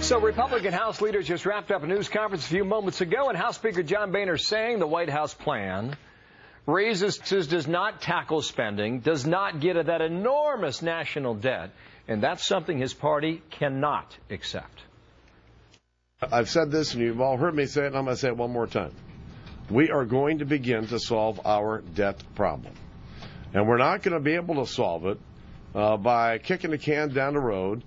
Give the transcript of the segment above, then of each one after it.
So Republican House leaders just wrapped up a news conference a few moments ago, and House Speaker John Boehner saying the White House plan does not tackle spending, does not get at that enormous national debt, and that's something his party cannot accept. I've said this, and you've all heard me say it, and I'm going to say it one more time. We are going to begin to solve our debt problem. And we're not going to be able to solve it by kicking the can down the road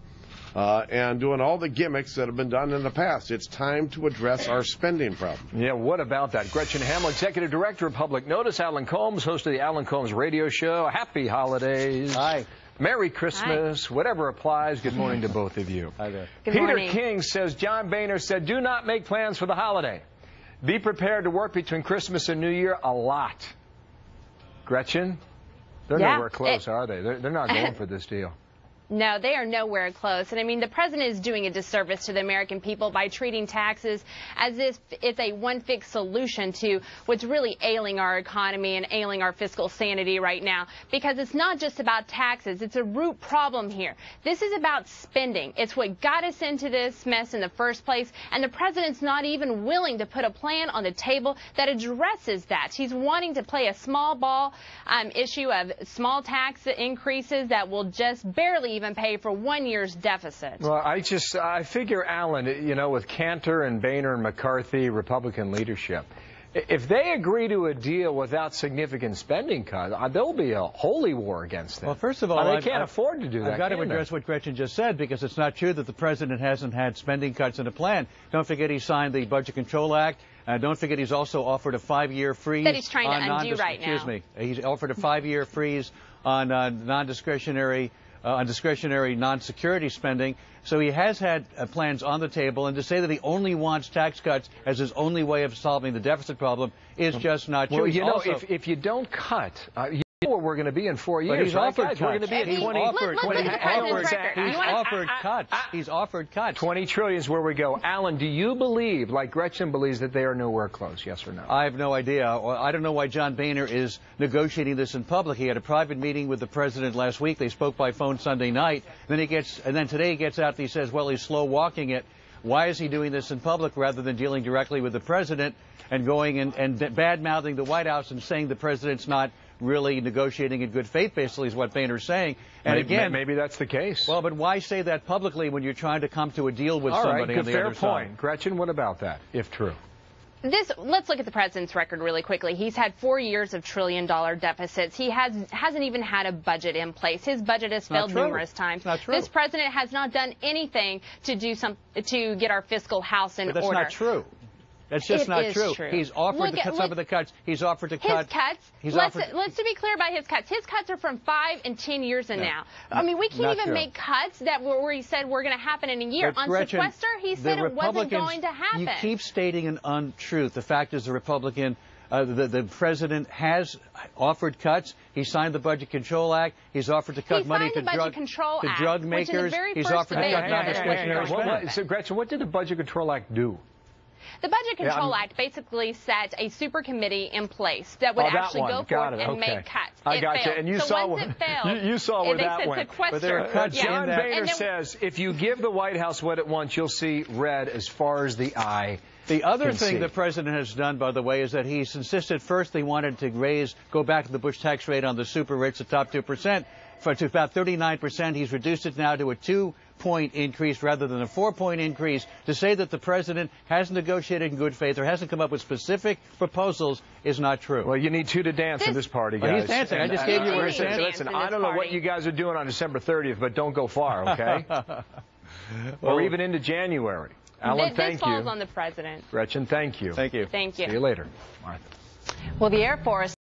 and doing all the gimmicks that have been done in the past. It's time to address our spending problem. Yeah, what about that? Gretchen Hamel, Executive Director of Public Notice. Alan Combs, host of the Alan Combs Radio Show. Happy holidays. Hi. Merry Christmas. Hi. Whatever applies. Good morning to both of you. Hi there. Good morning. Peter King says John Boehner said, do not make plans for the holiday. Be prepared to work between Christmas and New Year a lot. Gretchen? They're nowhere close, are they? They're not going for this deal. No, they are nowhere close. And I mean, the president is doing a disservice to the American people by treating taxes as if it's a one-fix solution to what's really ailing our economy and ailing our fiscal sanity right now. Because it's not just about taxes. It's a root problem here. This is about spending. It's what got us into this mess in the first place. And the president's not even willing to put a plan on the table that addresses that. He's wanting to play a small ball issue of small tax increases that will just barely even pay for 1 year's deficit. Well, I figure, Alan, you know, with Cantor and Boehner and McCarthy, Republican leadership, if they agree to a deal without significant spending cuts, there'll be a holy war against them. Well, first of all, they can't afford to do that. I've got to address what Gretchen just said, because it's not true that the president hasn't had spending cuts in the plan. Don't forget he signed the Budget Control Act. Don't forget he's also offered a 5-year freeze. That he's trying to undo right now. Excuse me. He's offered a 5-year freeze on non-discretionary non-security spending. So he has had plans on the table, and to say that he only wants tax cuts as his only way of solving the deficit problem is just not true. Well, you know, if you don't cut, you know where we're going to be in 4 years. But he's offered cuts. We're going to be at 20. He's offered cuts. 20 trillion is where we go. Alan, do you believe, like Gretchen believes, that they are nowhere close? Yes or no? I have no idea. I don't know why John Boehner is negotiating this in public. He had a private meeting with the president last week. They spoke by phone Sunday night. Then today he gets out and he says, well, he's slow walking it. Why is he doing this in public rather than dealing directly with the president and going and bad-mouthing the White House and saying the president's not really negotiating in good faith, basically, is what Boehner's saying. And again, maybe that's the case. Well, but why say that publicly when you're trying to come to a deal with somebody on the other side? Fair point. Gretchen, what about that, if true? Let's look at the president's record really quickly. He's had 4 years of trillion-dollar deficits. He hasn't even had a budget in place. His budget has failed numerous times. Not true. This president has not done anything to get our fiscal house in order. But that's not true. That's just not true. He's offered to cut some of the cuts. He's offered to cut. His cuts. Let's to be clear about his cuts. His cuts are from 5 and 10 years in now. I mean, we can't even make cuts that where he said we're going to happen in a year. But on Gretchen, sequester, he said it wasn't going to happen. You keep stating an untruth. The fact is, the Republican, the president has offered cuts. He signed the Budget Control Act. He's offered to cut money to drug makers. He's offered to cut non-discretionary spending. So, Gretchen, what did the Budget Control Act do? The Budget Control Act basically set a super committee in place that would actually go forth and make cuts. I got you. And you saw where that went. But there are cuts in John Boehner says if you give the White House what it wants, you'll see red as far as the eye. The other thing the president has done, by the way, is that he's insisted first they wanted to go back to the Bush tax rate on the super rich, the top 2%, to about 39%. He's reduced it now to a 2-point increase rather than a 4-point increase. To say that the president hasn't negotiated in good faith or hasn't come up with specific proposals is not true. Well, you need two to dance in this party, guys. He's dancing. I just gave you where he said. Listen, I don't know what you guys are doing on December 30th, but don't go far, okay? Or even into January. Alan, thank you. This falls on the president. Gretchen, thank you. Thank you. Thank you. See you later, Martha. Well, the Air Force